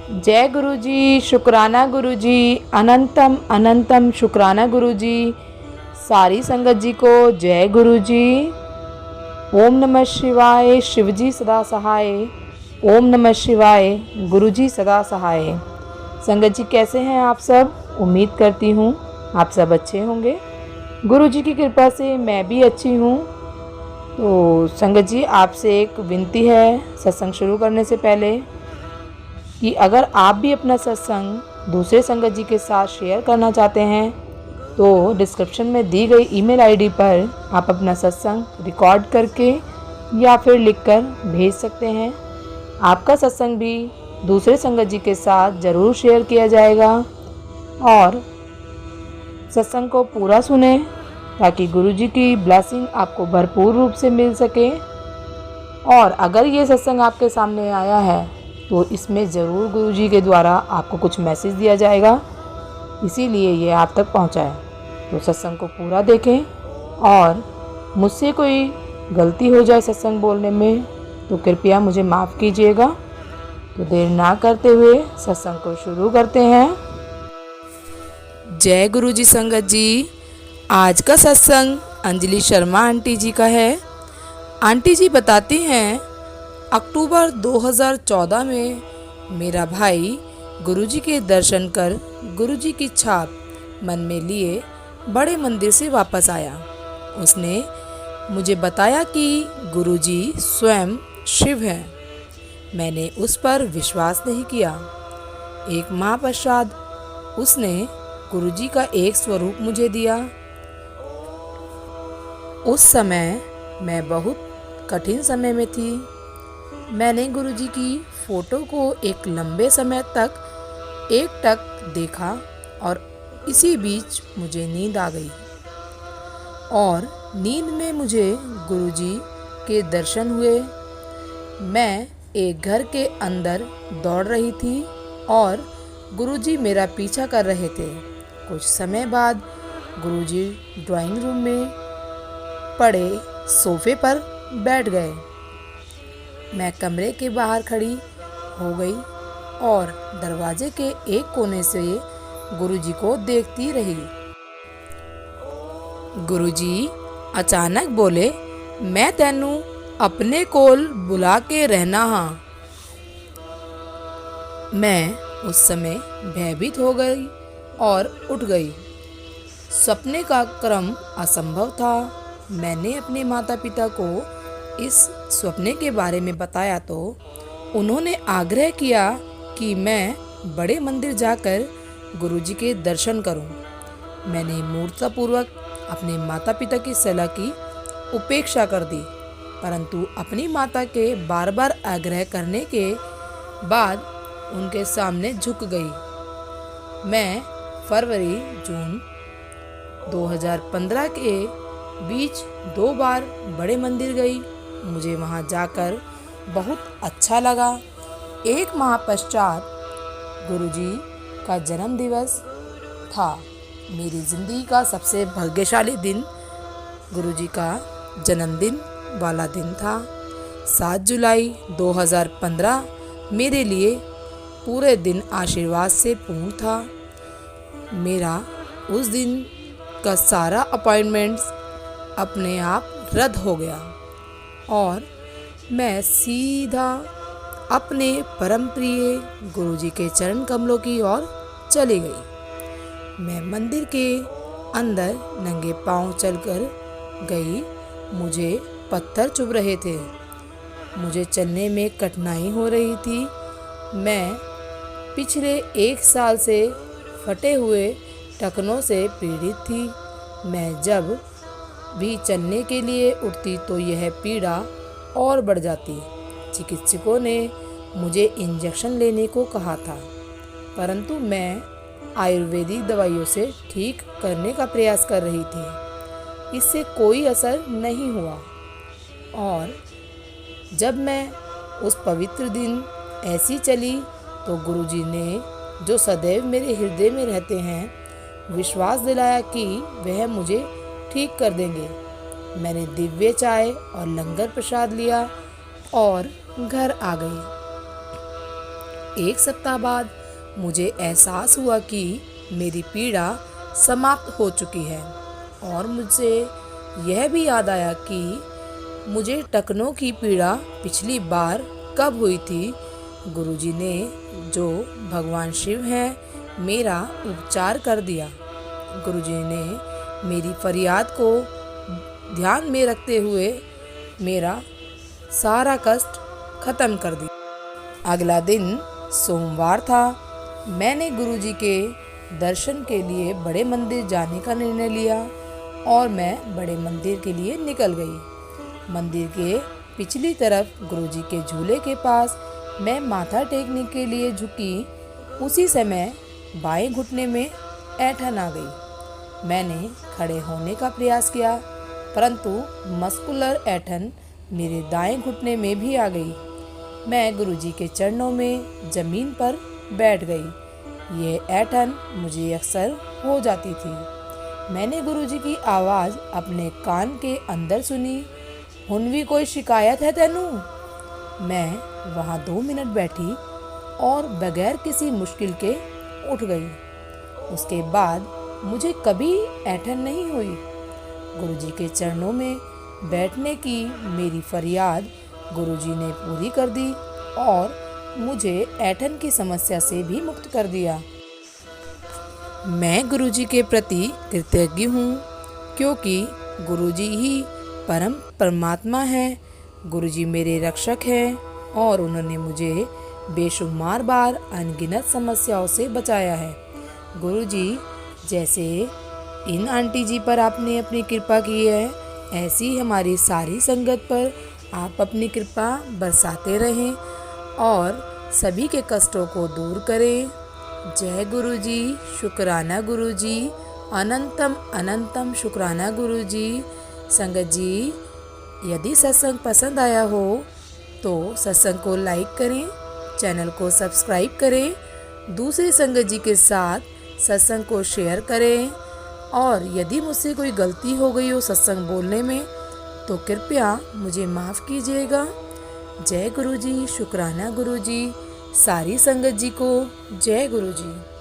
जय गुरु जी, शुक्राना गुरु जी, अनंतम अनंतम शुक्राना गुरु जी। सारी संगत जी को जय गुरु जी। ओम नमः शिवाय, शिव जी सदा सहाय। ओम नमः शिवाय, गुरु जी सदा सहाय। संगत जी कैसे हैं आप सब? उम्मीद करती हूँ आप सब अच्छे होंगे। गुरु जी की कृपा से मैं भी अच्छी हूँ। तो संगत जी आपसे एक विनती है सत्संग शुरू करने से पहले कि अगर आप भी अपना सत्संग दूसरे संगत जी के साथ शेयर करना चाहते हैं तो डिस्क्रिप्शन में दी गई ईमेल आईडी पर आप अपना सत्संग रिकॉर्ड करके या फिर लिखकर भेज सकते हैं। आपका सत्संग भी दूसरे संगत जी के साथ ज़रूर शेयर किया जाएगा और सत्संग को पूरा सुने ताकि गुरु जी की ब्लेसिंग आपको भरपूर रूप से मिल सके। और अगर ये सत्संग आपके सामने आया है तो इसमें ज़रूर गुरु जी के द्वारा आपको कुछ मैसेज दिया जाएगा, इसीलिए ये आप तक पहुंचा है। तो सत्संग को पूरा देखें और मुझसे कोई गलती हो जाए सत्संग बोलने में तो कृपया मुझे माफ़ कीजिएगा। तो देर ना करते हुए सत्संग को शुरू करते हैं। जय गुरु जी संगत जी। आज का सत्संग अंजलि शर्मा आंटी जी का है। आंटी जी बताती हैं अक्टूबर 2014 में मेरा भाई गुरुजी के दर्शन कर गुरुजी की छाप मन में लिए बड़े मंदिर से वापस आया। उसने मुझे बताया कि गुरुजी स्वयं शिव हैं। मैंने उस पर विश्वास नहीं किया। एक माह पश्चात उसने गुरुजी का एक स्वरूप मुझे दिया। उस समय मैं बहुत कठिन समय में थी। मैंने गुरुजी की फ़ोटो को एक लंबे समय तक एकटक देखा और इसी बीच मुझे नींद आ गई और नींद में मुझे गुरुजी के दर्शन हुए। मैं एक घर के अंदर दौड़ रही थी और गुरुजी मेरा पीछा कर रहे थे। कुछ समय बाद गुरुजी ड्राइंग रूम में पड़े सोफे पर बैठ गए। मैं कमरे के बाहर खड़ी हो गई और दरवाजे के एक कोने से गुरुजी को देखती रही। गुरुजी अचानक बोले, मैं तेनू अपने कोल बुला के रहना हाँ। मैं उस समय भयभीत हो गई और उठ गई। सपने का क्रम असंभव था। मैंने अपने माता पिता को इस सपने के बारे में बताया तो उन्होंने आग्रह किया कि मैं बड़े मंदिर जाकर गुरुजी के दर्शन करूं। मैंने मूर्खतापूर्वक अपने माता पिता की सलाह की उपेक्षा कर दी, परंतु अपनी माता के बार बार आग्रह करने के बाद उनके सामने झुक गई। मैं फरवरी जून 2015 के बीच 2 बार बड़े मंदिर गई। मुझे वहां जाकर बहुत अच्छा लगा। एक माह पश्चात गुरुजी का जन्म दिवस था। मेरी ज़िंदगी का सबसे भाग्यशाली दिन गुरुजी का जन्मदिन वाला दिन था। 7 जुलाई 2015 मेरे लिए पूरे दिन आशीर्वाद से पूर्ण था। मेरा उस दिन का सारा अपॉइंटमेंट्स अपने आप रद्द हो गया और मैं सीधा अपने परम प्रिय गुरुजी के चरण कमलों की ओर चली गई। मैं मंदिर के अंदर नंगे पांव चलकर गई। मुझे पत्थर चुभ रहे थे। मुझे चलने में कठिनाई हो रही थी। मैं पिछले 1 साल से फटे हुए टखनों से पीड़ित थी। मैं जब भी चलने के लिए उठती तो यह पीड़ा और बढ़ जाती। चिकित्सकों ने मुझे इंजेक्शन लेने को कहा था, परंतु मैं आयुर्वेदिक दवाइयों से ठीक करने का प्रयास कर रही थी। इससे कोई असर नहीं हुआ और जब मैं उस पवित्र दिन ऐसी चली तो गुरुजी ने, जो सदैव मेरे हृदय में रहते हैं, विश्वास दिलाया कि वह मुझे ठीक कर देंगे। मैंने दिव्य चाय और लंगर प्रसाद लिया और घर आ गई। 1 सप्ताह बाद मुझे एहसास हुआ कि मेरी पीड़ा समाप्त हो चुकी है और मुझे यह भी याद आया कि मुझे टखनों की पीड़ा पिछली बार कब हुई थी। गुरुजी ने, जो भगवान शिव हैं, मेरा उपचार कर दिया। गुरुजी ने मेरी फरियाद को ध्यान में रखते हुए मेरा सारा कष्ट खत्म कर दिया। अगला दिन सोमवार था। मैंने गुरुजी के दर्शन के लिए बड़े मंदिर जाने का निर्णय लिया और मैं बड़े मंदिर के लिए निकल गई। मंदिर के पिछली तरफ गुरुजी के झूले के पास मैं माथा टेकने के लिए झुकी। उसी समय बाएं घुटने में ऐंठन आ गई। मैंने खड़े होने का प्रयास किया, परंतु मस्कुलर ऐंठन मेरे दाएं घुटने में भी आ गई। मैं गुरुजी के चरणों में जमीन पर बैठ गई। ये ऐंठन मुझे अक्सर हो जाती थी। मैंने गुरुजी की आवाज़ अपने कान के अंदर सुनी, "हुन भी कोई शिकायत है तेनू?" मैं वहाँ 2 मिनट बैठी और बगैर किसी मुश्किल के उठ गई। उसके बाद मुझे कभी ऐंठन नहीं हुई। गुरुजी के चरणों में बैठने की मेरी फरियाद गुरुजी ने पूरी कर दी और मुझे ऐंठन की समस्या से भी मुक्त कर दिया। मैं गुरुजी के प्रति कृतज्ञ हूँ, क्योंकि गुरुजी ही परम परमात्मा है। गुरुजी मेरे रक्षक हैं और उन्होंने मुझे बेशुमार बार अनगिनत समस्याओं से बचाया है। गुरुजी, जैसे इन आंटी जी पर आपने अपनी कृपा की है, ऐसी हमारी सारी संगत पर आप अपनी कृपा बरसाते रहें और सभी के कष्टों को दूर करें। जय गुरुजी, शुक्राना गुरुजी, अनंतम अनंतम शुक्राना गुरुजी। संगत जी, यदि सत्संग पसंद आया हो तो सत्संग को लाइक करें, चैनल को सब्सक्राइब करें, दूसरी संगत जी के साथ सत्संग को शेयर करें और यदि मुझसे कोई गलती हो गई हो सत्संग बोलने में तो कृपया मुझे माफ़ कीजिएगा। जय गुरुजी, शुक्राना गुरुजी, सारी संगत जी को जय गुरुजी।